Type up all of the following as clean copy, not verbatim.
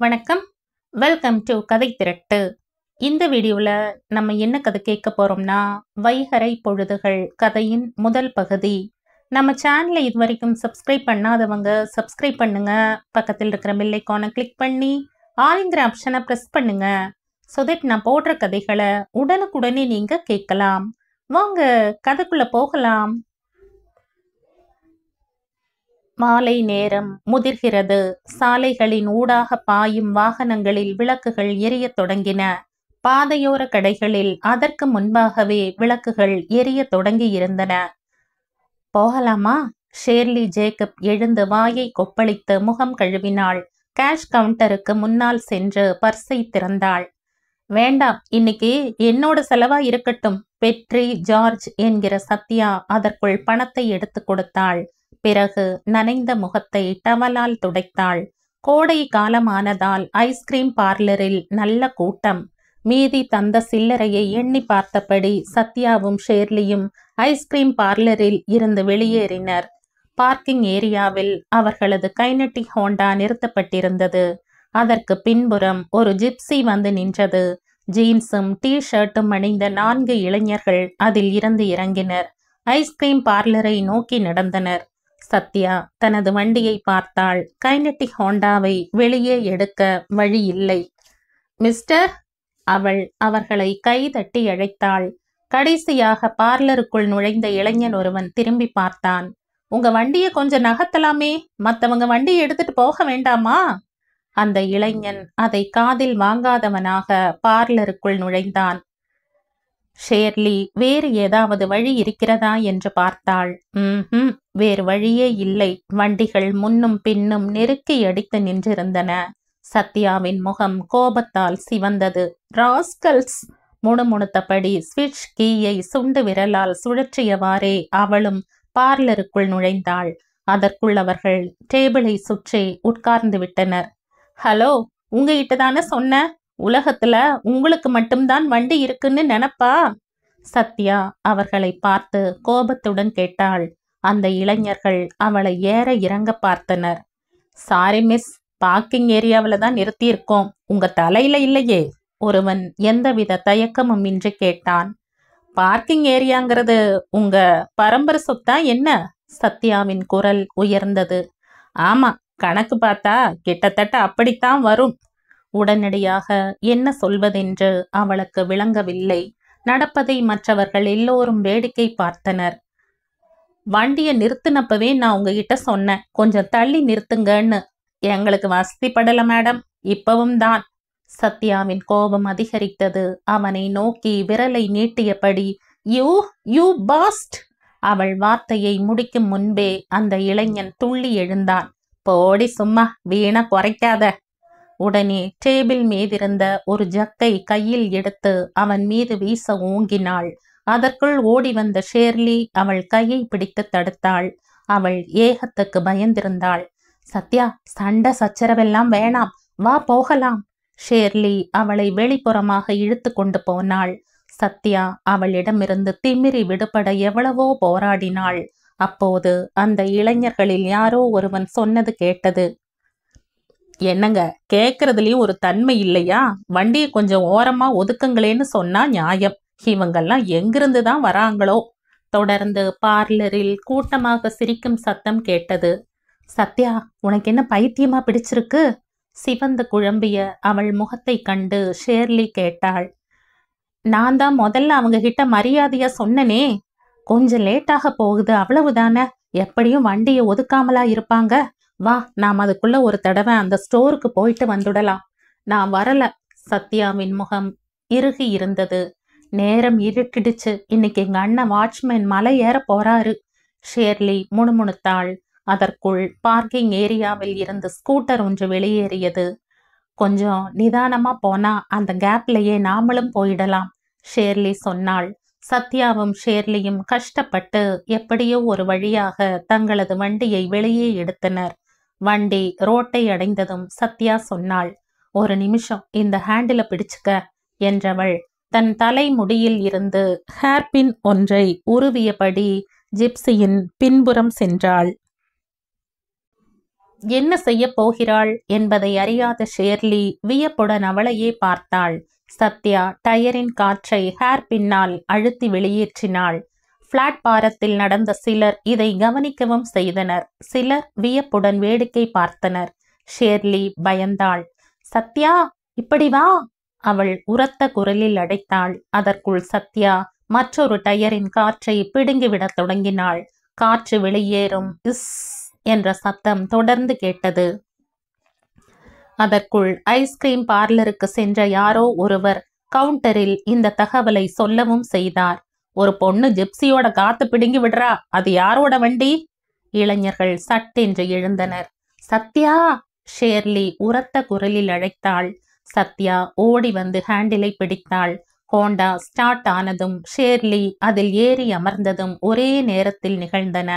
வணக்கம். Welcome to கதை திரட்டு. இந்த வீடியோவில் நம்ம என்ன கதை கேட்க போகிறோம்னா, வைகறை பொழுதுகள் கதையின் முதல் பகுதி. நம்ம சேனலை இது வரைக்கும் சப்ஸ்கிரைப் பண்ணாதவங்க சப்ஸ்கிரைப் பண்ணுங்க. பக்கத்தில் இருக்கிற பெல் ஐகானை கிளிக் பண்ணி ஆல்ங்கிற ஆப்ஷனை ப்ரெஸ் பண்ணுங்க. ஸோ தட் நான் போடுற கதைகளை உடனுக்குடனே நீங்கள் கேட்கலாம். வாங்க கதைக்குள்ளே போகலாம். மாலை நேரம் முதிர்கிறது. சாலைகளின் ஊடாக பாயும் வாகனங்களில் விளக்குகள் எரியத் தொடங்கின. பாதையோர கடைகளில் அதற்கு முன்பாகவே விளக்குகள் எரியத் தொடங்கி இருந்தன. போகலாமா? ஷேர்லி ஜேக்கப் எழுந்து வாயை கொப்பளித்து முகம் கழுவினாள். கேஷ் கவுண்டருக்கு முன்னால் சென்று பர்ஸை திறந்தாள். வேண்டாம், இன்னைக்கு என்னோட செலவா இருக்கட்டும். பெட்ரி ஜார்ஜ் என்கிற சத்யா அதற்குள் பணத்தை எடுத்து கொடுத்தாள். பிறகு நனைந்த முகத்தை டவலால் துடைத்தாள். கோடை காலமானதால் ஐஸ்கிரீம் பார்லரில் நல்ல கூட்டம். மீதி தந்த சில்லறையை எண்ணி பார்த்தபடி சத்யாவும் ஷேர்லியும் ஐஸ்கிரீம் பார்லரில் இருந்து வெளியேறினர். பார்க்கிங் ஏரியாவில் அவர்களது கைனட்டிக் ஹோண்டா நிறுத்தப்பட்டிருந்தது. அதற்கு பின்புறம் ஒரு ஜிப்சி வந்து நின்றது. ஜீன்ஸும் டி ஷர்ட்டும் அணிந்த 4 இளைஞர்கள் அதில் இருந்து இறங்கினர். ஐஸ்கிரீம் பார்லரை நோக்கி நடந்தனர். சத்யா தனது வண்டியை பார்த்தாள். கைனட்டிக் ஹோண்டாவை வெளியே எடுக்க வழி இல்லை. மிஸ்டர், அவள் அவர்களை கை தட்டி அழைத்தாள். கடைசியாக பார்லருக்குள் நுழைந்த இளைஞன் ஒருவன் திரும்பி பார்த்தான். உங்க வண்டியை கொஞ்சம் நகர்த்தலாமே, மற்றவங்க வண்டியை எடுத்துட்டு போக வேண்டாமா? அந்த இளைஞன் அதை காதில் வாங்காதவனாக பார்லருக்குள் நுழைந்தான். ஷேர்லி வேறு ஏதாவது வழி இருக்கிறதா என்று பார்த்தாள். வேறு வழியே இல்லை. வண்டிகள் முன்னும் பின்னும் நெருக்கி அடித்து நின்றிருந்தன. சத்யாவின் முகம் கோபத்தால் சிவந்தது. ராஸ்கல்ஸ்! முணுமுணுத்தபடி ஸ்விட்ச் கீயை சுண்டு விரலால் சுழற்றியவாறே அவளும் பார்லருக்குள் நுழைந்தாள். அதற்குள் அவர்கள் டேபிளை சுற்றி உட்கார்ந்து விட்டனர். ஹலோ, உங்ககிட்ட தானே சொன்ன, உலகத்துல உங்களுக்கு மட்டும்தான் வண்டி இருக்குன்னு நினைப்பா? சத்யா அவர்களை பார்த்து கோபத்துடன் கேட்டாள். அந்த இளைஞர்கள் அவளை ஏற இறங்க பார்த்தனர். சாரி மிஸ், பார்க்கிங் ஏரியாவில தான் நிறுத்தியிருக்கோம், உங்க தலையில இல்லையே? ஒருவன் எந்தவித தயக்கமும் இன்றி கேட்டான். பார்க்கிங் ஏரியாங்கிறது உங்க பரம்பரை சொத்தா என்ன? சத்யாவின் குரல் உயர்ந்தது. ஆமா, கணக்கு பார்த்தா கிட்டத்தட்ட அப்படித்தான் வரும். உடனடியாக என்ன சொல்வதென்று அவளுக்கு விளங்கவில்லை. நடப்பதை மற்றவர்கள் எல்லோரும் வேடிக்கை பார்த்தனர். வண்டியை நிறுத்தினப்பவே நான் உங்ககிட்ட சொன்னேன், கொஞ்சம் தள்ளி நிறுத்துங்கன்னு. எங்களுக்கு வசதிப்படல மேடம், இப்பவும் தான். சத்யாவின் கோபம் அதிகரித்தது. அவனை நோக்கி விரலை நீட்டியபடி யூ பாஸ்ட்! அவள் வார்த்தையை முடிக்கும் முன்பே அந்த இளைஞன் துள்ளி எழுந்தான். போடி சும்மா, வீணா குறைக்காத. உடனே டேபிள் மீதிருந்த ஒரு ஜக்கை கையில் எடுத்து அவன் மீது வீச ஓங்கினாள். அதற்குள் ஓடி வந்த ஷேர்லி அவள் கையை பிடித்து தடுத்தாள். அவள் ஏகத்துக்கு பயந்திருந்தாள். சத்யா, சண்டை சச்சரவெல்லாம் வேணாம், வா போகலாம். ஷேர்லி அவளை வெளிப்புறமாக இழுத்து கொண்டு போனாள். சத்யா அவளிடமிருந்து திமிரி விடுபட எவ்வளவோ போராடினாள். அப்போது அந்த இளைஞர்களில் யாரோ ஒருவன் சொன்னது கேட்டது. என்னங்க, கேட்கறதுலயும் ஒரு தன்மை இல்லையா? வண்டியை கொஞ்சம் ஓரமா ஒதுக்குங்களேன்னு சொன்னா நியாயம். இவங்கெல்லாம் எங்கிருந்து தான் வராங்களோ? தொடர்ந்து பார்லரில் கூட்டமாக சிரிக்கும் சத்தம் கேட்டது. சத்யா, உனக்கு என்ன பைத்தியமா பிடிச்சிருக்கு? சிவந்து குழம்பிய அவள் முகத்தை கண்டு ஷேர்லி கேட்டாள். நான் தான் முதல்ல அவங்க கிட்ட மரியாதையா சொன்னனே. கொஞ்சம் லேட்டாக போகுது, அவ்வளவுதானே. எப்படியும் வண்டியை ஒதுக்காமலா இருப்பாங்க. வா, நாம் அதுக்குள்ள ஒரு தடவை அந்த ஸ்டோருக்கு போயிட்டு வந்துடலாம். நான் வரல. சத்யாவின் முகம் இறுகி இருந்தது. நேரம் இருட்டிடுச்சு. இன்னைக்கு எங்க அண்ணன் வாட்ச்மேன் மலை ஏற போறாரு. ஷேர்லி முணுமுணுத்தாள். அதற்குள் பார்க்கிங் ஏரியாவில் இருந்து ஸ்கூட்டர் ஒன்று வெளியேறியது. கொஞ்சம் நிதானமா போனா அந்த கேப்லயே நாமளும் போயிடலாம், ஷேர்லி சொன்னாள். சத்யாவும் ஷேர்லியும் கஷ்டப்பட்டு எப்படியோ ஒரு வழியாக தங்களது வண்டியை வெளியே எடுத்தனர். வண்டி ரோட்டை அடைந்ததும் சத்யா சொன்னாள், ஒரு நிமிஷம் இந்த ஹேண்டில பிடிச்சுக்க என்றவள் தன் தலை முடியில் இருந்து ஹேர்பின் ஒன்றை உருவியபடி ஜிப்சியின் பின்புறம் சென்றாள். என்ன செய்ய போகிறாள் என்பதை அறியாத ஷேர்லி வியப்புடன் அவளையே பார்த்தாள். சத்யா டயரின் காற்றை ஹேர் பின்னால் அழுத்தி வெளியேற்றினாள். பிளாட்பாரத்தில் நடந்த சிலர் இதை கவனிக்கவும் செய்தனர். சிலர் வியப்புடன் வேடிக்கை பார்த்தனர். ஷேர்லி பயந்தாள். சத்யா, இப்படி வா, அவள் உரத்த குரலில் அழைத்தாள். அதற்குள் சத்யா மற்றொரு டயரின் காற்றை பிடுங்கிவிடத் தொடங்கினாள். காற்று வெளியேறும் இஸ் என்ற சத்தம் தொடர்ந்து கேட்டது. அதற்குள் ஐஸ்கிரீம் பார்லருக்கு சென்ற யாரோ ஒருவர் கவுண்டரில் இந்த தகவலை சொல்லவும் செய்தார். ஒரு பொண்ணு ஜிப்சியோட காத்து பிடுங்கி விடுறா, அது யாரோட வண்டி? இளைஞர்கள் சட்டென்று எழுந்தனர். சத்யா, ஷேர்லி உரத்த குரலில் அழைத்தாள். சத்யா ஓடி வந்து ஹேண்டிலை பிடித்தாள். ஹோண்டா ஸ்டார்ட் ஆனதும் ஷேர்லி அதில் ஏறி அமர்ந்ததும் ஒரே நேரத்தில் நிகழ்ந்தன.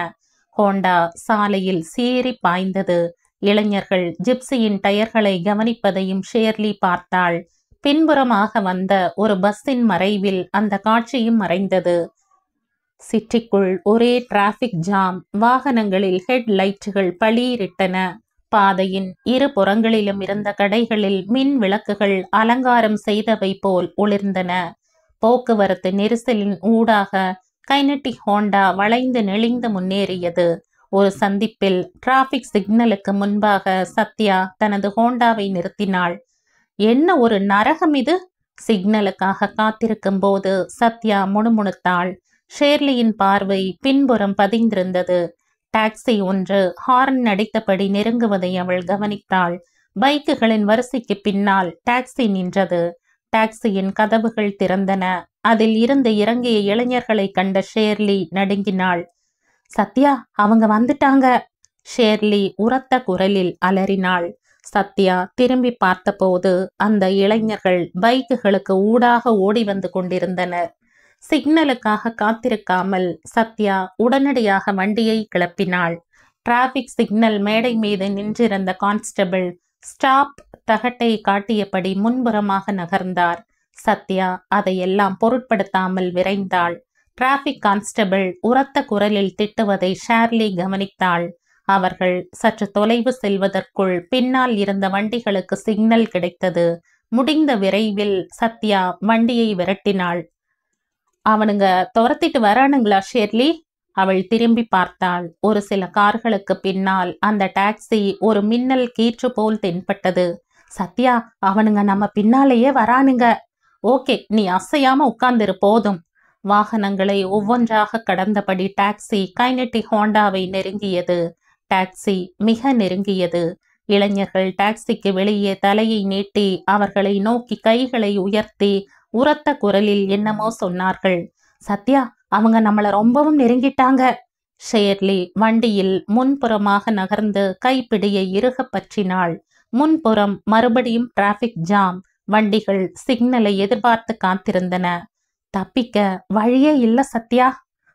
ஹோண்டா சாலையில் சீறி பாய்ந்தது. இளைஞர்கள் ஜிப்சியின் டயர்களை கவனிப்பதையும் ஷேர்லி பார்த்தாள். பின்புறமாக வந்த ஒரு பஸ்ஸின் மறைவில் அந்த காட்சியும் மறைந்தது. சிட்டிக்குள் ஒரே டிராபிக் ஜாம். வாகனங்களில் ஹெட் லைட்டுகள் பளீரிட்டன. பாதையின் இரு புறங்களிலும் இருந்த கடைகளில் மின் விளக்குகள் அலங்காரம் செய்தவை போல் ஒளிர்ந்தன. போக்குவரத்து நெரிசலின் ஊடாக கைனட்டிக் ஹோண்டா வளைந்து நெளிந்து முன்னேறியது. ஒரு சந்திப்பில் டிராபிக் சிக்னலுக்கு முன்பாக சத்யா தனது ஹோண்டாவை நிறுத்தினாள். என்ன ஒரு நரகம் இது! சிக்னலுக்காக காத்திருக்கும் போது சத்யா முணுமுணுத்தாள். ஷேர்லியின் பார்வை பின்புறம் பதிந்திருந்தது. டாக்ஸி ஒன்று ஹார்ன் அடித்தபடி நெருங்குவதை அவள் கவனித்தாள். பைக்குகளின் வரிசைக்கு பின்னால் டாக்ஸி நின்றது. டாக்ஸியின் கதவுகள் திறந்தன. அதில் இருந்து இறங்கிய இளைஞர்களை கண்ட ஷேர்லி நடுங்கினாள். சத்யா, அவங்க வந்துட்டாங்க! ஷேர்லி உரத்த குரலில் அலறினாள். சத்யா திரும்பி பார்த்தபோது அந்த இளைஞர்கள் பைக்குகளுக்கு ஊடாக ஓடி வந்து கொண்டிருந்தனர். சிக்னலுக்காக காத்திருக்காமல் சத்யா உடனடியாக வண்டியை கிளப்பினாள். டிராபிக் சிக்னல் மேடை மீது நின்றிருந்த கான்ஸ்டபிள் ஸ்டாப் தகட்டை காட்டியபடி முன்புறமாக நகர்ந்தார். சத்யா அதையெல்லாம் பொருட்படுத்தாமல் விரைந்தாள். டிராபிக் கான்ஸ்டபிள் உரத்த குரலில் திட்டுவதை ஷேர்லி கவனித்தாள். அவர்கள் சற்று தொலைவு செல்வதற்குள் பின்னால் இருந்த வண்டிகளுக்கு சிக்னல் கிடைத்தது. முடிந்த விரைவில் சத்யா வண்டியை விரட்டினாள். அவனுங்க துரத்திட்டு வரானுங்களா ஷேர்லி? அவள் திரும்பி பார்த்தாள். ஒரு சில கார்களுக்கு பின்னால் அந்த டாக்ஸி ஒரு மின்னல் கீற்று போல் தென்பட்டது. சத்யா, அவனுங்க நம்ம பின்னாலேயே வரானுங்க. ஓகே, நீ அசையாம உட்கார்ந்திரு போதும். வாகனங்களை ஒவ்வொன்றாக கடந்தபடி டாக்ஸி கைனட்டிக் ஹோண்டாவை நெருங்கியது. டாக்ஸி மிக நெருங்கியது. இளைஞர்கள் டாக்ஸிக்கு வெளியே தலையை நீட்டி அவர்களை நோக்கி கைகளை உயர்த்தி உரத்த குரலில் என்னமோ சொன்னார்கள். சத்யா, அவங்க நம்மள ரொம்பவும் நெருங்கிட்டாங்க. ஷேர்லி வண்டியில் முன்புறமாக நகர்ந்து கைப்பிடியை இறுக பற்றினாள். முன்புறம் மறுபடியும் டிராபிக் ஜாம். வண்டிகள் சிக்னலை எதிர்பார்த்து காத்திருந்தன. தப்பிக்க வழியே இல்ல சத்யா.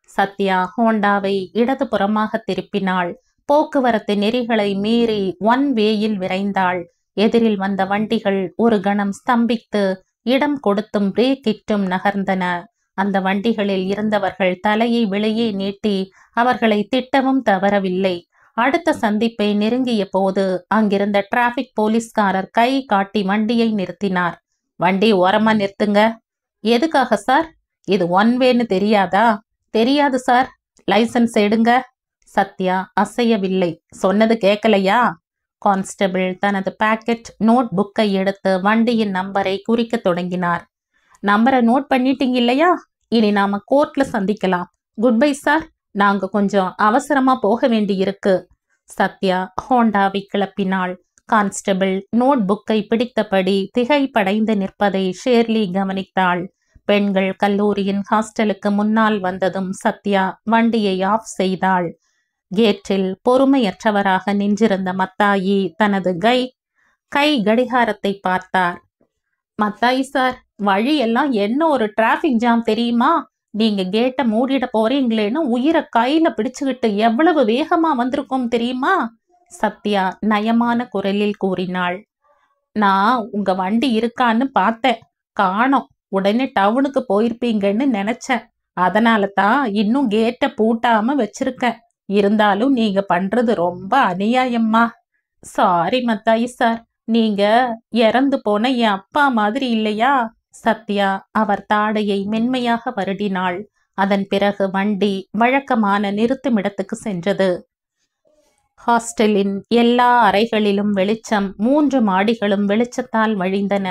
சத்யா ஹோண்டாவை இடதுபுறமாக திருப்பினாள். போக்குவரத்து நெறிகளை மீறி ஒன் வேயில் விரைந்தாள். எதிரில் வந்த வண்டிகள் ஒரு கணம் ஸ்தம்பித்து இடம் கொடுத்தும் பிரேக்கிட்டும் நகர்ந்தன. அந்த வண்டிகளில் இருந்தவர்கள் தலையை வெளியே நீட்டி அவர்களை திட்டவும் தவறவில்லை. அடுத்த சந்திப்பை நெருங்கிய போது அங்கிருந்த டிராபிக் போலீஸ்காரர் கை காட்டி வண்டியை நிறுத்தினார். வண்டி ஓரமா நிறுத்துங்க. எதுக்காக சார்? இது ஒன் வேன்னு தெரியாதா? தெரியாது சார். லைசன்ஸ் எடுங்க. சத்யா அசையவில்லை. சொன்னது கேட்கலையா? கான்ஸ்டபிள் தனது பாக்கெட் நோட் புக்கை எடுத்து வண்டியின் நம்பரை குறிக்க தொடங்கினார். நம்பரை நோட் பண்ணிட்டீங்க இல்லையா? இனி நாம கோர்ட்ல சந்திக்கலாம். Good bye sir. நாங்க கொஞ்சம் அவசரமா போக வேண்டி இருக்கு. சத்யா ஹோண்டாவை கிளப்பினாள். கான்ஸ்டபிள் நோட் புக்கை பிடித்தபடி திகைப்படைந்து நிற்பதை ஷேர்லி கவனித்தாள். பெண்கள் கல்லூரியின் ஹாஸ்டலுக்கு முன்னால் வந்ததும் சத்யா வண்டியை ஆஃப் செய்தாள். கேட்டில் பொறுமையற்றவராக நின்றிருந்த மத்தாயி தனது கை கடிகாரத்தை பார்த்தார். மத்தாயி சார், வழியெல்லாம் என்ன ஒரு டிராபிக் ஜாம் தெரியுமா? நீங்க கேட்டை மூடிட போறீங்களேன்னு உயிரை கையில பிடிச்சுக்கிட்டு எவ்வளவு வேகமா வந்திருக்கோம் தெரியுமா? சத்யா நயமான குரலில் கூறினாள். நான் உங்க வண்டி இருக்கான்னு பார்த்தேன், காணோம். உடனே டவுனுக்கு போயிருப்பீங்கன்னு நினைச்சேன். அதனால தான் இன்னும் கேட்டை பூட்டாம வச்சிருக்கேன். இருந்தாலும் நீங்க பண்றது ரொம்ப அநியாயம்மா. சாரி மத்தாயி சார், நீங்க இறந்து போன என் அப்பா மாதிரி இல்லையா? சத்யா அவர் தாடையை மென்மையாக வருடினாள். அதன் பிறகு வண்டி வழக்கமான நிறுத்துமிடத்துக்கு சென்றது. ஹாஸ்டலின் எல்லா அறைகளிலும் வெளிச்சம். 3 மாடிகளும் வெளிச்சத்தால் வழிந்தன.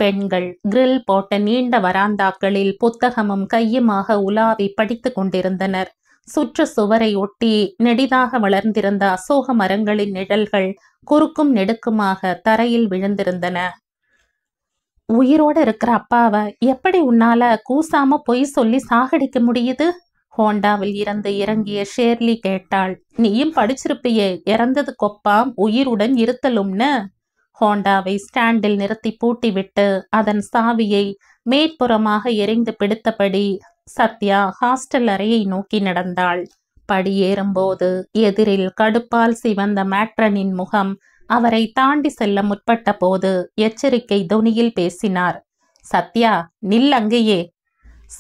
பெண்கள் கிரில் போட்ட நீண்ட வராந்தாக்களில் புத்தகமும் கையுமாக உலாவி படித்துக் கொண்டிருந்தனர். சுற்று சுவரை ஒட்டி நெடிதாக வளர்ந்திருந்த அசோக மரங்களின் நிழல்கள் குறுக்கும் நெடுக்குமாக தரையில் விழுந்திருந்தன. உயிரோட இருக்கிற அப்பாவை எப்படி உன்னால கூசாம பொய் சொல்லி சாகடிக்க முடியுது? ஹோண்டாவில் இருந்து இறங்கிய ஷேர்லி கேட்டாள். நீயும் படிச்சிருப்பியே, இறந்தது கொப்பாம் உயிருடன் இருத்தலும்னு. ஹோண்டாவை ஸ்டாண்டில் நிறுத்தி பூட்டிவிட்டு அதன் சாவியை மேற்புறமாக எரிந்து பிடித்தபடி சத்யா ஹாஸ்டல் அறையை நோக்கி நடந்தாள். படியேறும்போது எதிரில் கடுப்பால் சிவந்த மேட்ரனின் முகம் அவரை தாண்டி செல்ல முற்பட்ட போது எச்சரிக்கை தொனியில் பேசினார். சத்யா, நில் அங்கேயே.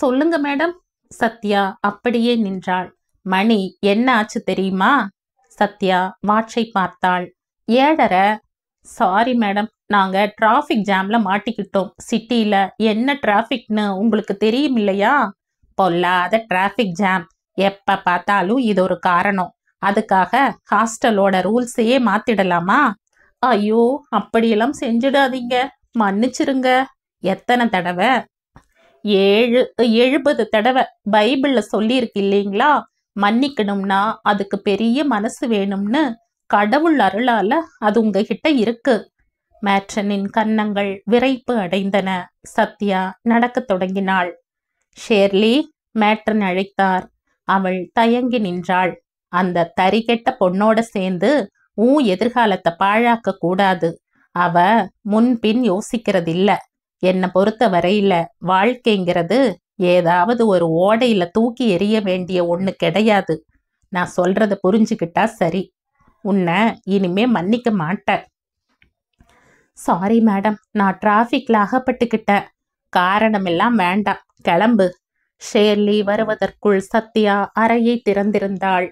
சொல்லுங்க மேடம். சத்யா அப்படியே நின்றாள். மணி என்ன ஆச்சு தெரியுமா? சத்யா வாட்சை பார்த்தாள். 7:30. சாரி மேடம், நாங்க டிராஃபிக் ஜாம்ல மாட்டிக்கிட்டோம். சிட்டில என்ன டிராஃபிக்னு உங்களுக்கு தெரியும் இல்லையா? பொல்லாத டிராஃபிக் ஜாம். எப்ப பார்த்தாலும் இது ஒரு காரணம். அதுக்காக ஹாஸ்டலோட ரூல்ஸையே மாத்திடலாமா? ஐயோ, அப்படியெல்லாம் செஞ்சிடாதீங்க, மன்னிச்சிருங்க. எத்தனை தடவை? 70 தடவை. பைபிள்ல சொல்லியிருக்கு இல்லைங்களா, மன்னிக்கணும்னா அதுக்கு பெரிய மனசு வேணும்னு. கடவுள் அருளால அது உங்ககிட்ட இருக்கு. மேட்ரனின் கன்னங்கள் விரைப்பு அடைந்தன. சத்யா நடக்கத் தொடங்கினாள். ஷேர்லி, மேட்ரன் அழைத்தார். அவள் தயங்கி நின்றாள். அந்த தரிகெட்ட பொண்ணோட சேர்ந்து உன் எதிர்காலத்தை பாழாக்க கூடாது. அவ முன்பின் யோசிக்கிறதில்ல. என்னை பொறுத்த வரையில வாழ்க்கைங்கிறது ஏதாவது ஒரு ஓடையில தூக்கி எறிய வேண்டிய ஒண்ணு கிடையாது. நான் சொல்றத புரிஞ்சுக்கிட்டா சரி. உன்னை இனிமே மன்னிக்க மாட்டேன். சாரி மேடம், நான் டிராஃபிக்ல அகப்பட்டுக்கிட்டேன். காரணமெல்லாம் வேண்டாம், கிளம்பு. ஷேர்லி வருவதற்குள் சத்யா அறையை திறந்திருந்தாள்.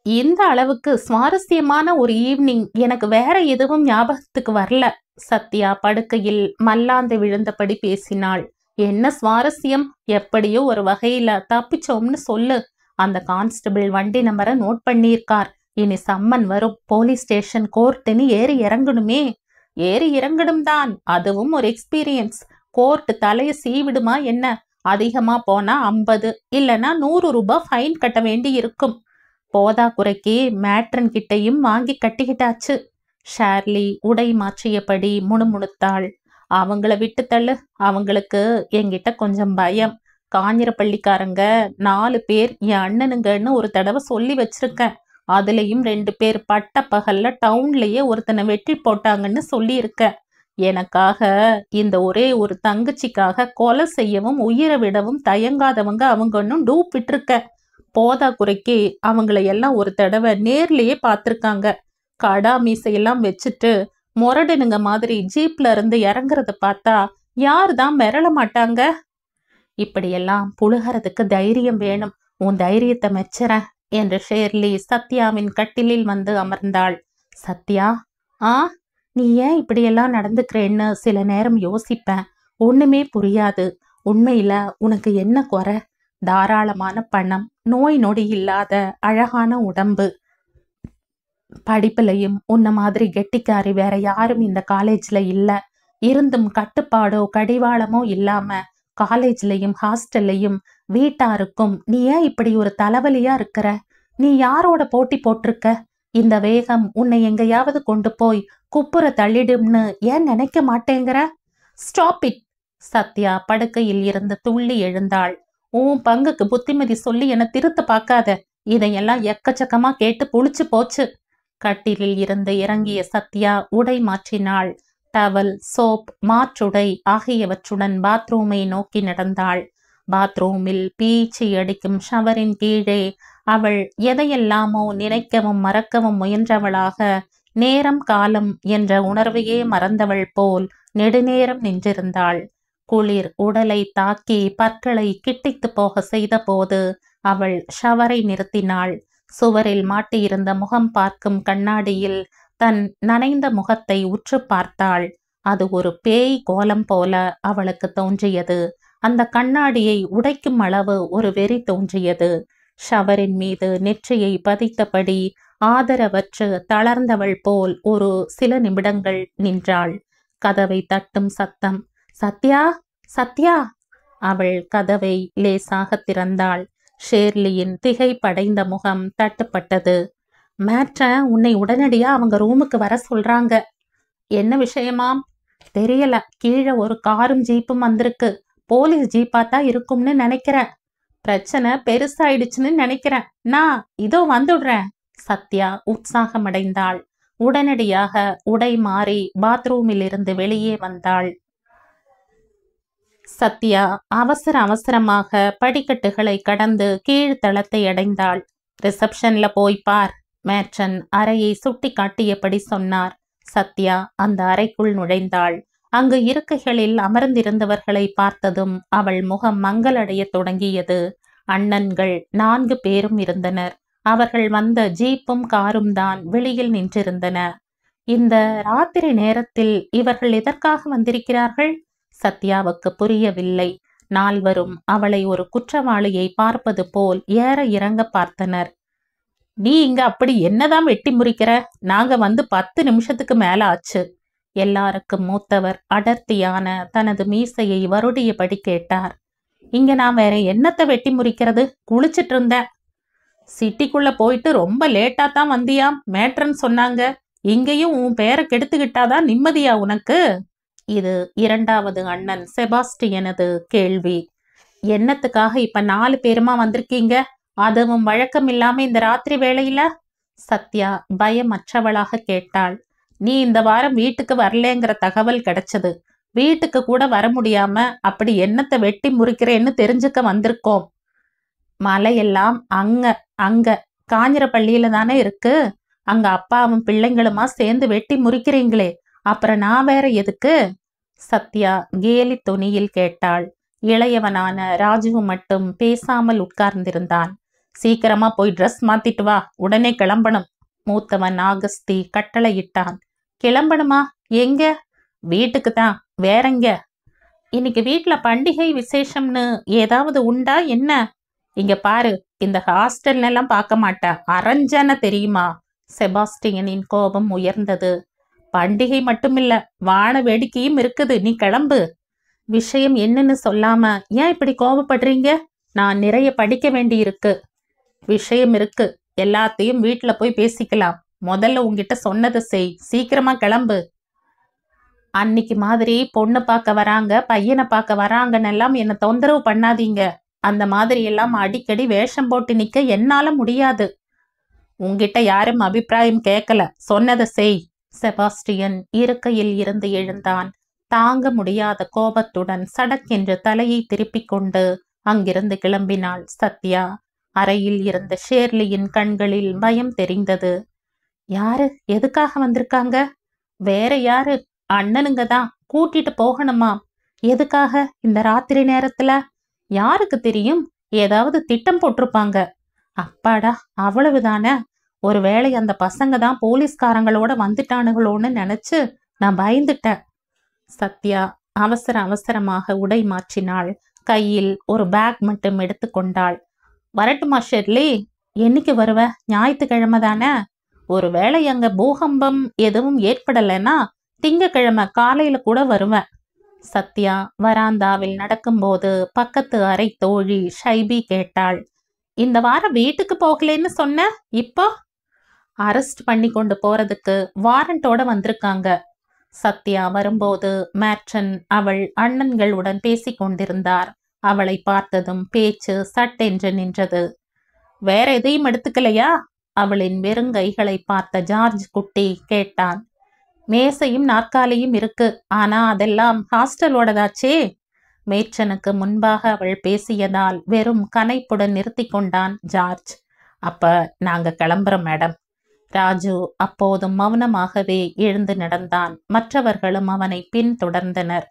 இந்த அளவுக்கு சுவாரஸ்யமான ஒரு ஈவினிங் எனக்கு வேற எதுவும் ஞாபகத்துக்கு வரல. சத்யா படுக்கையில் மல்லாந்து விழுந்தபடி பேசினாள். என்ன சுவாரஸ்யம்? எப்படியோ ஒரு வகையில தப்பிச்சோம்னு சொல்லு. அந்த கான்ஸ்டபிள் வண்டி நம்பரை நோட் பண்ணியிருக்கார். இனி சம்மன் வரும். போலீஸ் ஸ்டேஷன், கோர்ட்டுன்னு ஏறி இறங்கணுமே. ஏறி இறங்கணும் தான், அதுவும் ஒரு எக்ஸ்பீரியன்ஸ். கோர்ட் தலையை சீவிடுமா என்ன? அதிகமா போனா 50 இல்லைன்னா 100 ரூபாய் ஃபைன் கட்ட வேண்டி இருக்கும். போதா குறைக்கு மேட்ரன் கிட்டையும் வாங்கி கட்டிக்கிட்டாச்சு. ஷேர்லி உடை மாற்றியபடி முணுமுணுத்தாள். அவங்கள விட்டு தள்ளு. அவங்களுக்கு என்கிட்ட கொஞ்சம் பயம். காஞ்சிரப்பள்ளிக்காரங்க 4 பேர் என் அண்ணனுங்கன்னு ஒரு தடவை சொல்லி வச்சிருக்கேன். அதுலயும் 2 பேர் பட்ட பகல்ல டவுன்லயே ஒருத்தனை வெட்டி போட்டாங்கன்னு சொல்லி இருக்க. எனக்காக, இந்த ஒரே ஒரு தங்கச்சிக்காக கொலை செய்யவும் உயிரை விடவும் தயங்காதவங்க அவங்கன்னும் டூப் விட்டுருக்க. போதா குறைக்கு அவங்கள எல்லாம் ஒரு தடவை நேர்லயே பார்த்துருக்காங்க. கடா மீசையெல்லாம் வச்சுட்டு முரடனுங்க மாதிரி ஜீப்ல இருந்து இறங்குறத பார்த்தா யாரு தான் மிரள மாட்டாங்க? இப்படியெல்லாம் புழுகிறதுக்கு தைரியம் வேணும். உன் தைரியத்தை மெச்சுறேன் என்று ஷேர்லி சத்யாவின் கட்டிலில் வந்து அமர்ந்தாள். சத்யா, நீ ஏன் இப்படியெல்லாம் நடந்துக்கிறேன்னு சில நேரம் யோசிப்பேன். ஒண்ணுமே புரியாது. உண்மையில உனக்கு என்ன குறை? தாராளமான பணம், நோய் நொடி இல்லாத அழகான உடம்பு. படிப்புலையும் உன்ன மாதிரி கெட்டிக்காரி வேற யாரும் இந்த காலேஜ்ல இல்ல. இருந்தும் கட்டுப்பாடோ கடிவாளமோ இல்லாம காலேஜ்லயும் ஹாஸ்டல்லையும் வீட்டாருக்கும் நீ ஏன் இப்படி ஒரு தலைவலியா இருக்கிற? நீ யாரோட போட்டி போட்டிருக்க? இந்த வேகம் உன்னை எங்கேயாவது கொண்டு போய் குப்புற தள்ளிடும்னு ஏன் நினைக்க மாட்டேங்கிற? Stop it. சத்யா படுக்கையில் இருந்து துள்ளி எழுந்தாள். உன் பங்குக்கு புத்திமதி சொல்லி என்னை திருத்த பார்க்காத. இதையெல்லாம் எக்கச்சக்கமா கேட்டு புளிச்சு போச்சு. கட்டிலில் இருந்து இறங்கிய சத்யா உடை மாற்றினாள். டவல், சோப், மாற்றுடை ஆகியவற்றுடன் பாத்ரூமை நோக்கி நடந்தாள். பாத்ரூமில் பீச்சி அடிக்கும் ஷவரின் கீழே அவள் எதையெல்லாமோ நினைக்கவும் மறக்கவும் முயன்றவளாக நேரம் காலம் என்ற உணர்வையே மறந்தவள் போல் நெடுநேரம் நின்றிருந்தாள். குளிர் உடலை தாக்கி பற்களை கிட்டித்து போக செய்த போது அவள் ஷவரை நிறுத்தினாள். சுவரில் மாட்டியிருந்த முகம் பார்க்கும் கண்ணாடியில் தன் நனைந்த முகத்தை உற்று பார்த்தாள். அது ஒரு பேய் கோலம் போல அவளுக்கு தோன்றியது. அந்த கண்ணாடியை உடைக்கும் அளவு ஒரு வெறி தோன்றியது. ஷவரின் மீது நெற்றியை பதித்தபடி ஆதரவற்று தளர்ந்தவள் போல் ஒரு சில நிமிடங்கள் நின்றாள். கதவை தட்டும் சத்தம். சத்யா, சத்யா! அவள் கதவை லேசாக திறந்தாள். ஷேர்லியின் திகைப்படைந்த முகம் தட்டுப்பட்டது. மேட்டன் உன்னை உடனடியா அவங்க ரூமுக்கு வர சொல்றாங்க. என்ன விஷயமாம்? தெரியல. கீழே ஒரு காரும் ஜீப்பும் வந்திருக்கு. போலீஸ் ஜீப்பா தான் இருக்கும்னு நினைக்கிறேன். பிரச்சனை பெருசாயிடுச்சுன்னு நினைக்கிறேன். நான் இதோ வந்துடுறேன். சத்யா உற்சாகமடைந்தாள். உடனடியாக உடை மாறி பாத்ரூமில் இருந்து வெளியே வந்தாள். சத்யா அவசர அவசரமாக படிக்கட்டுகளை கடந்து கீழ்த்தளத்தை அடைந்தாள். ரிசப்ஷன்ல போய் பார், மேட்டன் அறையை சுட்டி காட்டியபடி சொன்னார். சத்யா அந்த அறைக்குள் நுழைந்தாள். அங்கு இருக்கைகளில் அமர்ந்திருந்தவர்களை பார்த்ததும் அவள் முகம் மங்களடைய தொடங்கியது. அண்ணன்கள் 4 பேரும் இருந்தனர். அவர்கள் வந்த ஜீப்பும் காரும் தான் வெளியில் நின்றிருந்தன. இந்த ராத்திரி நேரத்தில் இவர்கள் எதற்காக வந்திருக்கிறார்கள்? சத்யாவுக்கு புரியவில்லை. 4வரும் அவளை ஒரு குற்றவாளியை பார்ப்பது போல் ஏற இறங்க பார்த்தனர். நீ இங்க அப்படி என்னதான் வெட்டி முறிக்கிற? நாங்க வந்து 10 நிமிஷத்துக்கு மேல ஆச்சு. எல்லாருக்கும் மூத்தவர் அடர்த்தியான தனது மீசையை வருடியபடி கேட்டார். இங்க நான் வேற என்னத்தை வெட்டி முறிக்கிறது? குளிச்சிட்டு இருந்தேன். சிட்டிக்குள்ள போயிட்டு ரொம்ப லேட்டா தான் வந்தியாம், மேட்ரன் சொன்னாங்க. இங்கேயும் உன் பேரை கெடுத்துக்கிட்டாதான் நிம்மதியா உனக்கு? இது 2வது அண்ணன் செபாஸ்டியனது கேள்வி. என்னத்துக்காக இப்ப 4 பேருமா வந்திருக்கீங்க? அதுவும் வழக்கம் இல்லாம இந்த ராத்திரி வேளையில? சத்யா பயமற்றவளாக கேட்டாள். நீ இந்த வாரம் வீட்டுக்கு வரலேங்கிற தகவல் கிடைச்சது. வீட்டுக்கு கூட வர முடியாம அப்படி என்னத்தை வெட்டி முறிக்கிறேன்னு தெரிஞ்சுக்க வந்திருக்கோம். மலையெல்லாம் அங்க காஞ்சிரப்பள்ளியில தானே இருக்கு. அங்க அப்பாவும் பிள்ளைங்களுமா சேர்ந்து வெட்டி முறிக்கிறீங்களே, அப்புறம் நான் வேற எதுக்கு? சத்யா கேலி தொனியில் கேட்டாள். இளையவனான ராஜுவு மட்டும் பேசாமல் உட்கார்ந்திருந்தான். சீக்கிரமா போய் ட்ரெஸ் மாத்திட்டு வா, உடனே கிளம்பணும். மூத்தவன் ஆகஸ்தி கட்டளையிட்டான். கிளம்பணுமா? எங்க? வீட்டுக்கு தான். வேறெங்க? இன்னைக்கு வீட்டுல பண்டிகை விசேஷம்னு ஏதாவது உண்டா என்ன? இங்க பாரு, இந்த ஹாஸ்டல் எல்லாம் பார்க்க மாட்டேன், அரஞ்சன தெரியுமா? செபாஸ்டியனின் கோபம் உயர்ந்தது. பண்டிகை மட்டுமில்ல, வான வேடிக்கையும் இருக்குது. நீ கிளம்பு. விஷயம் என்னன்னு சொல்லாம ஏன் இப்படி கோபப்படுறீங்க? நான் நிறைய படிக்க வேண்டி இருக்கு. விஷயம் இருக்கு, எல்லாத்தையும் வீட்டுல போய் பேசிக்கலாம். முதல்ல உங்ககிட்ட சொன்னதை செய். சீக்கிரமா கிளம்பு. அன்னைக்கு மாதிரி பொண்ணு பார்க்க வராங்க, பையனை பார்க்க வராங்கன்னு எல்லாம் என்ன தொந்தரவு பண்ணாதீங்க. அந்த மாதிரி எல்லாம் அடிக்கடி வேஷம் போட்டு நிக்க என்னால முடியாது. உங்ககிட்ட யாரும் அபிப்பிராயம் கேட்கல, சொன்னதை செய். செபாஸ்டியன் இருக்கையில் இருந்து எழுந்தான். தாங்க முடியாத கோபத்துடன் சடக்கென்று தலையை திருப்பிக் கொண்டு அங்கிருந்து கிளம்பினாள் சத்யா. அறையில் இருந்த ஷேர்லியின் கண்களில் பயம் தெரிந்தது. யாரு? எதுக்காக வந்திருக்காங்க? வேற யாரு? அண்ணனுங்க தான். கூட்டிட்டு போகணுமா? எதுக்காக இந்த ராத்திரி நேரத்துல? யாருக்கு தெரியும்? ஏதாவது திட்டம் போட்டிருப்பாங்க. அப்பாடா, அவ்வளவுதானே. ஒருவேளை அந்த பசங்க தான் போலீஸ்காரங்களோட வந்துட்டானுங்களோன்னு நினைச்சு நான் பயந்துட்டேன். சத்யா அவசர அவசரமாக உடை மாற்றினாள். கையில் ஒரு பேக் மட்டும் எடுத்துக்கொண்டாள். வரட்டுமா ஷெர்லி? என்னைக்கு வருவ? ஞாயிற்றுக்கிழமை தானே. ஒருவேளை அங்க பூகம்பம் எதுவும் ஏற்படலைன்னா திங்கக்கிழமை காலையில கூட வருவேன். சத்யா வராந்தாவில் நடக்கும்போது பக்கத்து அறை தோழி ஷைபி கேட்டாள். இந்த வாரம் வீட்டுக்கு போகலன்னு சொன்ன, இப்போ அரெஸ்ட் பண்ணி கொண்டு போறதுக்கு வாரண்டோட வந்திருக்காங்க. சத்யா வரும்போது மேட்டன் அவள் அண்ணன்களுடன் பேசிக் கொண்டிருந்தார். அவளை பார்த்ததும் பேச்சு சட்டென்று நின்றது. வேற எதையும் எடுத்துக்கலையா? அவளின் வெறுங்கைகளை பார்த்த ஜார்ஜ் குட்டி கேட்டான். மேசையும் நாற்காலியும் இருக்கு, ஆனா அதெல்லாம் ஹாஸ்டலோடதாச்சே. மேட்சனுக்கு முன்பாக அவள் பேசியதால் வெறும் கனைப்புடன் நிறுத்தி கொண்டான் ஜார்ஜ். அப்ப நாங்க கிளம்புறோம் மேடம். ராஜு அப்போதும் மௌனமாகவே எழுந்து நடந்தான். மற்றவர்களும் அவனை பின்தொடர்ந்தனர்.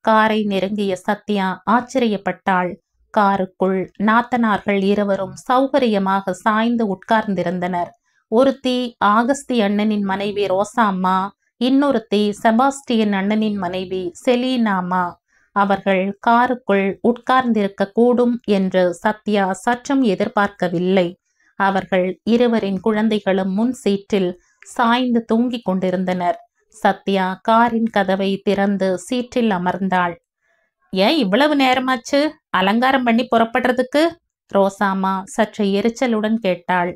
காரை நெருங்கிய சத்யா ஆச்சரியப்பட்டாள். காருக்குள் நாத்தனார்கள் இருவரும் சௌகரியமாக சாய்ந்து உட்கார்ந்திருந்தனர். ஒருத்தி ஆகஸ்தி அண்ணனின் மனைவி ரோசாம்மா, இன்னொருத்தி செபாஸ்டியன் அண்ணனின் மனைவி செலீனாம்மா. அவர்கள் காருக்குள் உட்கார்ந்திருக்க கூடும் என்று சத்யா சற்றும் எதிர்பார்க்கவில்லை. அவர்கள் இருவரின் குழந்தைகளும் முன் சீற்றில் சாய்ந்து தூங்கிக் கொண்டிருந்தனர். சத்யா காரின் கதவை திறந்து சீற்றில் அமர்ந்தாள். ஏன் இவ்வளவு நேரமாச்சு அலங்காரம் பண்ணி புறப்படுறதுக்கு? ரோசாம்மா சற்று எரிச்சலுடன் கேட்டாள்.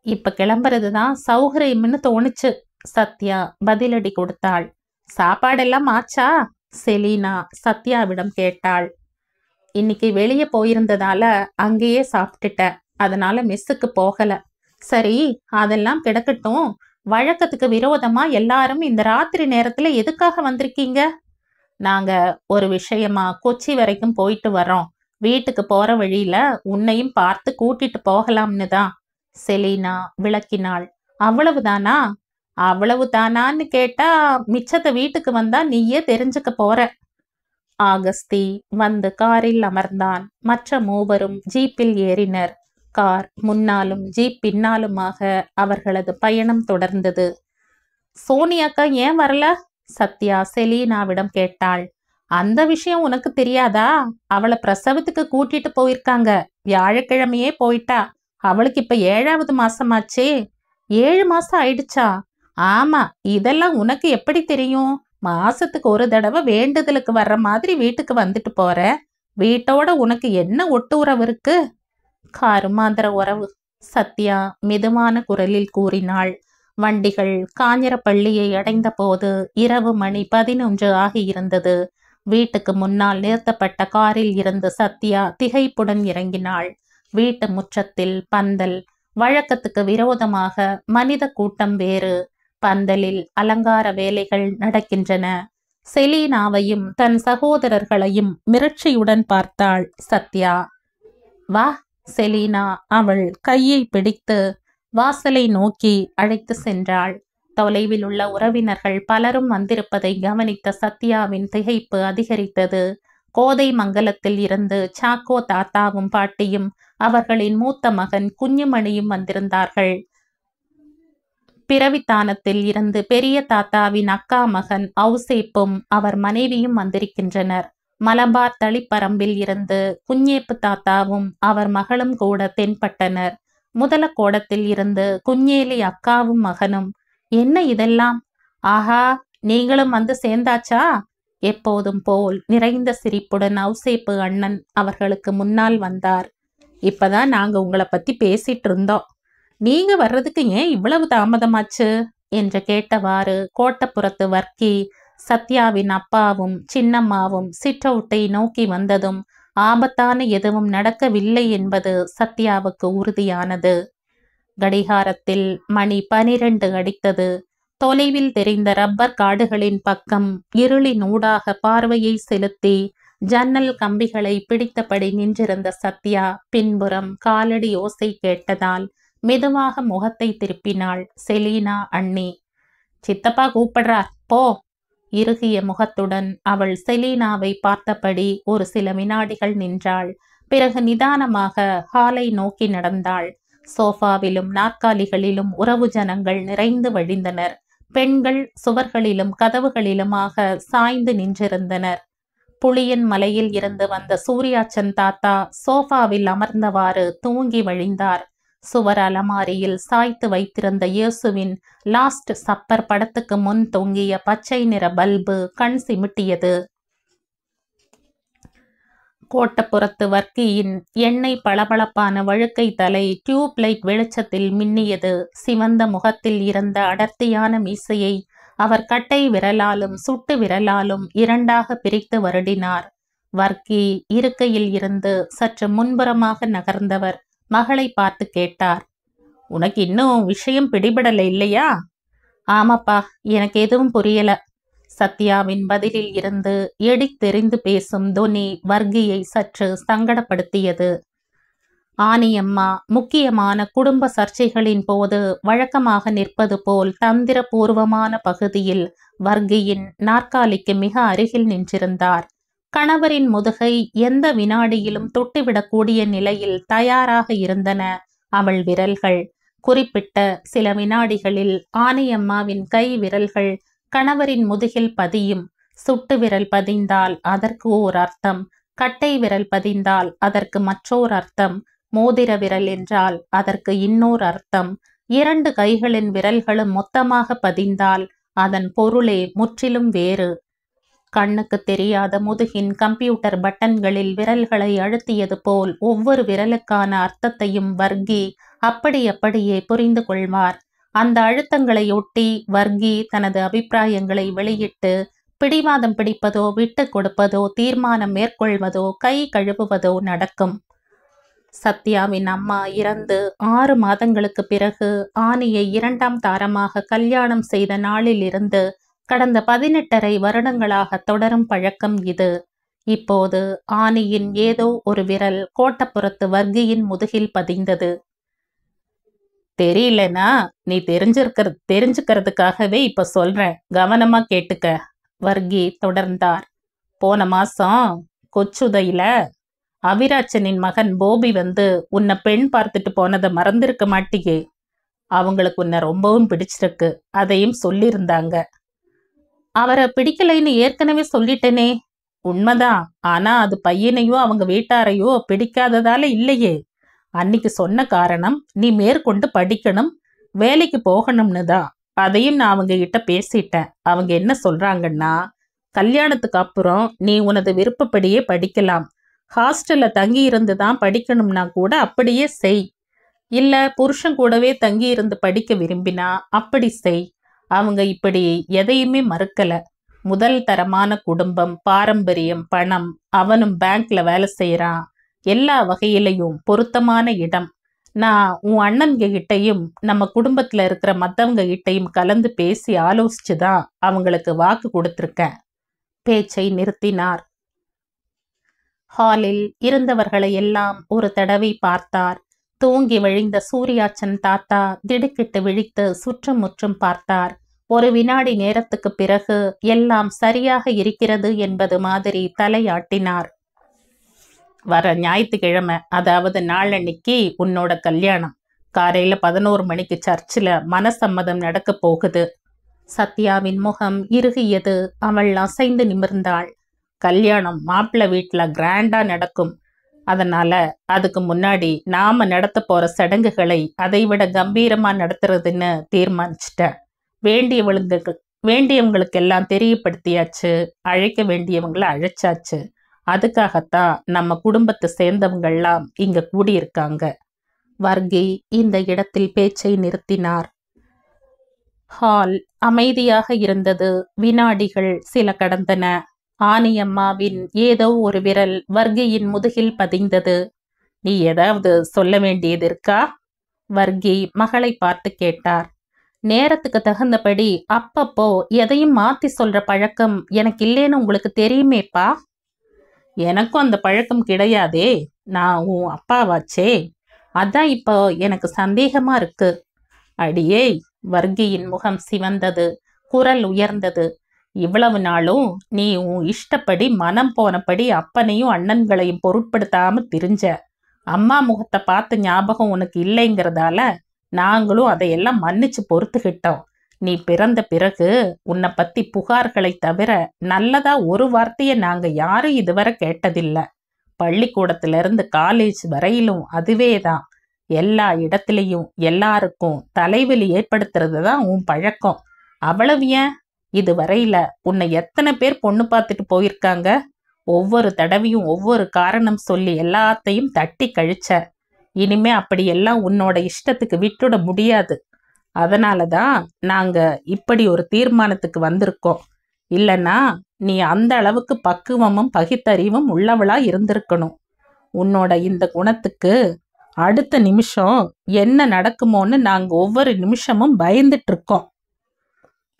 இப்ப கிளம்புறதுதான் சௌகரியம்னு தோணுச்சு, சத்யா பதிலடி கொடுத்தாள். சாப்பாடெல்லாம் ஆச்சா? செலீனா சத்யாவிடம் கேட்டாள். இன்னைக்கு வெளியே போயிருந்ததால அங்கேயே சாப்பிட்டுட்ட, அதனால மெஸ்ஸுக்கு போகல. சரி, அதெல்லாம் கிடக்கட்டும். வழக்கத்துக்கு விரோதமா எல்லாரும் இந்த ராத்திரி நேரத்துல எதுக்காக வந்திருக்கீங்க? நாங்க ஒரு விஷயமா கொச்சி வரைக்கும் போயிட்டு வரோம். வீட்டுக்கு போற வழியில உன்னையும் பார்த்து கூட்டிட்டு போகலாம்னு தான், செலீனா விளக்கினாள். அவ்வளவுதானா? அவ்வளவுதானான்னு கேட்டா மிச்சத்தை வீட்டுக்கு வந்தா நீயே தெரிஞ்சுக்க போற. ஆகஸ்தி வந்து காரில் அமர்ந்தான். மற்ற மூவரும் ஜீப்பில் ஏறினர். கார் முன்னாலும் ஜீப் பின்னாலுமாக அவர்களது பயணம் தொடர்ந்தது. சோனியாக்கா ஏன் வரல? சத்யா செலீனாவிடம் கேட்டாள். அந்த விஷயம் உனக்கு தெரியாதா? அவளை பிரசவத்துக்கு கூட்டிட்டு போயிருக்காங்க. வியாழக்கிழமையே போயிட்டா. அவளுக்கு இப்ப 7வது மாசமாச்சே. 7 மாசம் ஆயிடுச்சா? ஆமா, இதெல்லாம் உனக்கு எப்படி தெரியும்? மாசத்துக்கு ஒரு தடவை வேண்டுதலுக்கு வர்ற மாதிரி வீட்டுக்கு வந்துட்டு போற. வீட்டோட உனக்கு என்ன ஒட்டு உறவு இருக்கு? கருமாந்திர உறவு, சத்யா மெதுவான குரலில் கூறினாள். வண்டிகள் காஞ்சிரப்பள்ளியை அடைந்த போது இரவு மணி 11 ஆகியிருந்தது. வீட்டுக்கு முன்னால் நிறுத்தப்பட்ட காரில் இருந்து சத்யா திகைப்புடன் இறங்கினாள். வீட்டு முற்றத்தில் பந்தல். வழக்கத்துக்கு விரோதமாக மனித கூட்டம் வேறு. பந்தலில் அலங்கார வேலைகள் நடக்கின்றன. செலீனாவையும் தன் சகோதரர்களையும் மிரட்சியுடன் பார்த்தாள் சத்யா. வா, செலீனா அவள் கையை பிடித்து வாசலை நோக்கி அழைத்து சென்றாள். தொலைவில் உள்ள உறவினர்கள் பலரும் வந்திருப்பதை கவனித்த சத்யாவின் திகைப்பு அதிகரித்தது. கோதை மங்கலத்தில் இருந்து சாக்கோ தாத்தாவும் பாட்டியும் அவர்களின் மூத்த மகன் குஞ்சுமணியும் வந்திருந்தார்கள். பிறவித்தானத்தில் இருந்து பெரிய தாத்தாவின் அக்கா மகன் ஔசேப்பும் அவர் மனைவியும் வந்திருக்கின்றனர். மலபார் தளிப்பரம்பில் இருந்து குஞ்சேப்பு தாத்தாவும் அவர் மகளும் கூட தென்பட்டனர். முதல கோடத்தில் இருந்து குஞ்சேலி அக்காவும் மகனும். என்ன இதெல்லாம்? ஆஹா, நீங்களும் வந்து சேர்ந்தாச்சா? எப்போதும் போல் நிறைந்த சிரிப்புடன் ஔசேப்பு அண்ணன் அவர்களுக்கு முன்னால் வந்தார். இப்பதான் நாங்க உங்களை பத்தி பேசிட்டு இருந்தோம். நீங்க வர்றதுக்கு ஏன் இவ்வளவு தாமதமாச்சு என்று கேட்டவாறு கோட்டப்புறத்து வர்க்கி சத்யாவின் அப்பாவும் சின்னம்மாவும் சிற்றவுட்டை நோக்கி வந்ததும் ஆபத்தான எதுவும் நடக்கவில்லை என்பது சத்யாவுக்கு உறுதியானது. கடிகாரத்தில் மணி 12 அடித்தது. தொலைவில் தெரிந்த ரப்பர் காடுகளின் பக்கம் இருளின் ஊடாக பார்வையை செலுத்தி ஜன்னல் கம்பிகளை பிடித்தபடி நின்றிருந்த சத்யா பின்புறம் காலடி ஓசை கேட்டதால் மெதுவாக முகத்தை திருப்பினாள். செலீனா அண்ணி. சித்தப்பா கூப்பிடுறார், போ. இறுகிய முகத்துடன் அவள் செலீனாவை பார்த்தபடி ஒரு சில வினாடிகள் நின்றாள். பிறகு நிதானமாக ஹாலை நோக்கி நடந்தாள். சோஃபாவிலும் நாற்காலிகளிலும் உறவு ஜனங்கள் நிறைந்து வழிந்தனர். பெண்கள் சுவர்களிலும் கதவுகளிலுமாக சாய்ந்து நின்றிருந்தனர். புளியன் மலையில் இருந்து வந்த சூர்யாச்சன் தாத்தா சோஃபாவில் அமர்ந்தவாறு தூங்கி வழிந்தார். சுவர் அலமாரியில் சாய்த்து வைத்திருந்த இயேசுவின் லாஸ்ட் சப்பர் படத்துக்கு முன் தொங்கிய பச்சை நிற பல்பு கண் சிமிட்டியது. கோட்டப்புறத்து வர்க்கியின் எண்ணெய் பளபளப்பான வழுக்கை தலை டியூப் லைட் வெளிச்சத்தில் மின்னியது. சிவந்த முகத்தில் இருந்த அடர்த்தியான மீசையை அவர் கட்டை விரலாலும் சுட்டு விரலாலும் இரண்டாக பிரித்து வருடினார். வர்க்கி இருக்கையில் இருந்து சற்று முன்புறமாக நகர்ந்தவர் மகளை பார்த்து கேட்டார். உனக்கு இன்னும் விஷயம் பிடிபடல இல்லையா? ஆமாப்பா, எனக்கு எதுவும் புரியல. சத்யாவின் பதிலில் இருந்து எடித்தெறிந்து பேசும் தொனி வர்க்கியை சற்று சங்கடப்படுத்தியது. ஆனியம்மா முக்கியமான குடும்ப சர்ச்சைகளின் போது வழக்கமாக நிற்பது போல் தந்திரபூர்வமான பகுதியில் வர்க்கியின் நாற்காலிக்கு மிக அருகில் நின்றிருந்தார். கணவரின் முதுகை எந்த வினாடியிலும் தொட்டுவிடக்கூடிய நிலையில் தயாராக இருந்தன அவள் விரல்கள். குறிப்பிட்ட சில வினாடிகளில் ஆனையம்மாவின் கை விரல்கள் கணவரின் முதுகில் பதியும். சுட்டு விரல் பதிந்தால் அதற்கு ஓர் அர்த்தம், கட்டை விரல் பதிந்தால் அதற்கு மற்றோர் அர்த்தம், மோதிர விரல் என்றால் அதற்கு இன்னொரு அர்த்தம். 2 கைகளின் விரல்களும் மொத்தமாக பதிந்தால் அதன் பொருளே முற்றிலும் வேறு. கண்ணுக்கு தெரியாத முதுகின் கம்ப்யூட்டர் பட்டன்களில் விரல்களை அழுத்தியது போல் ஒவ்வொரு விரலுக்கான அர்த்தத்தையும் வர்கி அப்படியே புரிந்து கொள்வார். அந்த அழுத்தங்களை ஒட்டி வர்கி தனது அபிப்பிராயங்களை வெளியிட்டு பிடிவாதம் பிடிப்பதோ, விட்டு கொடுப்பதோ, தீர்மானம் மேற்கொள்வதோ, கை கழுவுவதோ நடக்கும். சத்யாவின் அம்மா இறந்து 6 மாதங்களுக்கு பிறகு ஆனியை 2ஆம் தாரமாக கல்யாணம் செய்த நாளில் இருந்து கடந்த 18.5 வருடங்களாக தொடரும் பழக்கம் இது. இப்போது ஆனியின் ஏதோ ஒரு விரல் கோட்டப்புறத்து வர்கியின் முதுகில் பதிந்தது. தெரியலனா நீ தெரிஞ்சுக்கிறதுக்காகவே இப்ப சொல்றேன், கவனமா கேட்டுக்க. வர்கி தொடர்ந்தார். போன மாசம் கொச்சுதையில அவிராச்சனின் மகன் போபி வந்து உன்னை பெண் பார்த்துட்டு போனதை மறந்திருக்க மாட்டியே. அவங்களுக்கு உன்னை ரொம்பவும் பிடிச்சிருக்கு, அதையும் சொல்லியிருந்தாங்க. அவரை பிடிக்கலைன்னு ஏற்கனவே சொல்லிட்டேனே. உண்மைதான், ஆனா அது பையனையோ அவங்க வீட்டாரையோ பிடிக்காததால இல்லையே. அன்னைக்கு சொன்ன காரணம் நீ மேற்கொண்டு படிக்கணும், வேலைக்கு போகணும்னு தான். அதையும் நான் அவங்க கிட்ட பேசிட்டேன். அவங்க என்ன சொல்றாங்கன்னா, கல்யாணத்துக்கு அப்புறம் நீ உனது விருப்பப்படியே படிக்கலாம், ஹாஸ்டல்ல தங்கி இருந்து தான் படிக்கணும்னா கூட அப்படியே செய், இல்ல புருஷன் கூடவே தங்கி இருந்து படிக்க விரும்பினா அப்படி செய். அவங்க இப்படி எதையுமே மறுக்கல. முதல் தரமான குடும்பம், பாரம்பரியம், பணம், அவனும் பேங்க்ல வேலை செய்யறான், எல்லா வகையிலையும் பொருத்தமான இடம். நான் உன் அண்ணன்க கிட்டையும் நம்ம குடும்பத்துல இருக்கிற மத்தவங்க கிட்டையும் கலந்து பேசி ஆலோசிச்சுதான் அவங்களுக்கு வாக்கு கொடுத்திருக்கேன். பேச்சை நிறுத்தினார். ஹாலில் இருந்தவர்களை எல்லாம் ஒரு தடவை பார்த்தார். தூங்கி விழிந்த சூர்யாச்சன் தாத்தா திடுக்கிட்டு விழித்து சுற்றும் முற்றும் பார்த்தார். ஒரு வினாடி நேரத்துக்கு பிறகு எல்லாம் சரியாக இருக்கிறது என்பது மாதிரி தலையாட்டினார். வர ஞாயிற்றுக்கிழமை, அதாவது நாளன்னைக்கு உன்னோட கல்யாணம். காலையில 11 மணிக்கு சர்ச்சில் மனசம்மதம் நடக்க போகுது. சத்யாவின் முகம் இறுகியது. அவள் அசைந்து நிமிர்ந்தாள். கல்யாணம் மாப்பிள்ளை வீட்டுல கிராண்டா நடக்கும். அதனால அதுக்கு முன்னாடி நாம நடத்த போற சடங்குகளை அதைவிட கம்பீரமா நடத்துறதுன்னு தீர்மானிச்சிட்டேன். வேண்டியவங்களுக்கு எல்லாம் தெரியப்படுத்தியாச்சு, அழைக்க வேண்டியவங்களை அழைச்சாச்சு. அதுக்காகத்தான் நம்ம குடும்பத்தை சேர்ந்தவங்கெல்லாம் இங்க கூடியிருக்காங்க. வர்கி இந்த இடத்தில் பேச்சை நிறுத்தினார். ஹால் அமைதியாக இருந்தது. வினாடிகள் சில கடந்தன. ஆனியம்மாவின் ஏதோ ஒரு விரல் வர்கியின் முதுகில் பதிந்தது. நீ ஏதாவது சொல்ல வேண்டியது இருக்கா? வர்கி மகளை பார்த்து கேட்டார். நேரத்துக்கு தகுந்தபடி அப்பப்போ எதையும் மாத்தி சொல்ற பழக்கம் எனக்கு இல்லைன்னு உங்களுக்கு தெரியுமேப்பா. எனக்கும் அந்த பழக்கம் கிடையாதே, நான் உன் அப்பாவாச்சே. அதான் இப்போ எனக்கு சந்தேகமா இருக்கு. அடியே, வர்கியின் முகம் சிவந்தது, குரல் உயர்ந்தது. இவ்வளவு நாளும் நீ உன் இஷ்டப்படி மனம் போனபடி அப்பனையும் அண்ணன்களையும் பொருட்படுத்தாம திரிஞ்ச. அம்மா முகத்தை பார்த்த ஞாபகம் உனக்கு இல்லைங்கிறதால நாங்களும் அதையெல்லாம் மன்னிச்சு பொறுத்துக்கிட்டோம். நீ பிறந்த பிறகு உன்னை பத்தி புகார்களை தவிர நல்லதா ஒரு வார்த்தையை நாங்க யாரும் இதுவரை கேட்டதில்லை. பள்ளிக்கூடத்துல இருந்து காலேஜ் வரையிலும் அதுவேதான். எல்லா இடத்துலையும் எல்லாருக்கும் தலைவலி ஏற்படுத்துறது தான் உன் பழக்கம். அவ்வளவு ஏன்? இது வரையில உன்னை எத்தனை பேர் பொண்ணு பார்த்துட்டு போயிருக்காங்க? ஒவ்வொரு தடவையும் ஒவ்வொரு காரணம் சொல்லி எல்லாத்தையும் தட்டி கழிச்ச. இனிமே அப்படியெல்லாம் உன்னோட இஷ்டத்துக்கு விட்டுட முடியாது. அதனாலதான் நாங்க இப்படி ஒரு தீர்மானத்துக்கு வந்திருக்கோம். இல்லைன்னா நீ அந்த அளவுக்கு பக்குவமும் பகுத்தறிவும் உள்ளவளா இருந்திருக்கணும். உன்னோட இந்த குணத்துக்கு அடுத்த நிமிஷம் என்ன நடக்குமோன்னு நாங்க ஒவ்வொரு நிமிஷமும் பயந்துட்டு இருக்கோம்.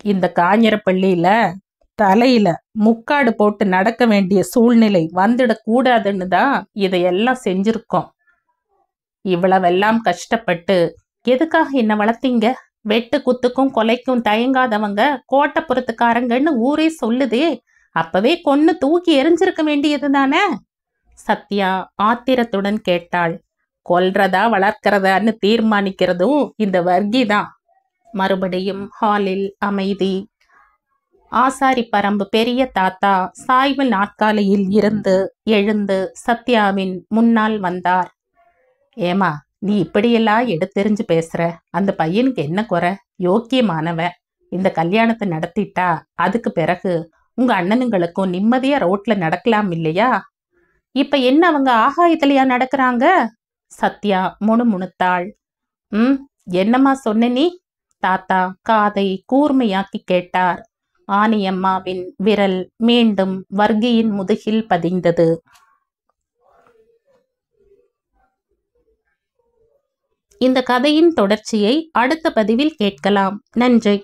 இந்த காஞ்சரப்பள்ளியில தலையில முக்காடு போட்டு நடக்க வேண்டிய சூழ்நிலை வந்துடக்கூடாதுன்னு தான் இதையெல்லாம் செஞ்சிருக்கோம். இவ்வளவெல்லாம் கஷ்டப்பட்டு எதுக்காக என்ன வளர்த்தீங்க? வெட்டு குத்துக்கும் கொலைக்கும் தயங்காதவங்க கோட்டப்புறத்துக்காரங்கன்னு ஊரே சொல்லுதே. அப்பவே கொன்னு தூக்கி எரிஞ்சிருக்க வேண்டியது தானே? சத்யா ஆத்திரத்துடன் கேட்டாள். கொல்றதா வளர்க்கிறதான்னு தீர்மானிக்கிறதும் இந்த வர்கி தான். மறுபடியும் ஹாலில் அமைதி. ஆசாரி பரம்பு பெரிய தாத்தா சாய்வு நாற்காலியில் இருந்து எழுந்து சத்யாவின் முன்னால் வந்தார். ஏமா, நீ இப்படியெல்லாம் எடுத்தெறிஞ்சு பேசுற? அந்த பையனுக்கு என்ன குறை? யோக்கியமானவன். இந்த கல்யாணத்தை நடத்திட்டா அதுக்கு பிறகு உங்க அண்ணனுங்களுக்கும் நிம்மதியா ரோட்ல நடக்கலாம் இல்லையா? இப்ப என்ன அவங்க ஆகாயத்திலையா நடக்கிறாங்க? சத்யா முணுமுணுத்தாள். என்னம்மா சொன்ன நீ? தாத்தா காதை கூர்மையாக்கி கேட்டார். ஆனியம்மாவின் விரல் மீண்டும் வர்கியின் முதுகில் பதிந்தது. இந்த கதையின் தொடர்ச்சியை அடுத்த பதிவில் கேட்கலாம். நன்றி.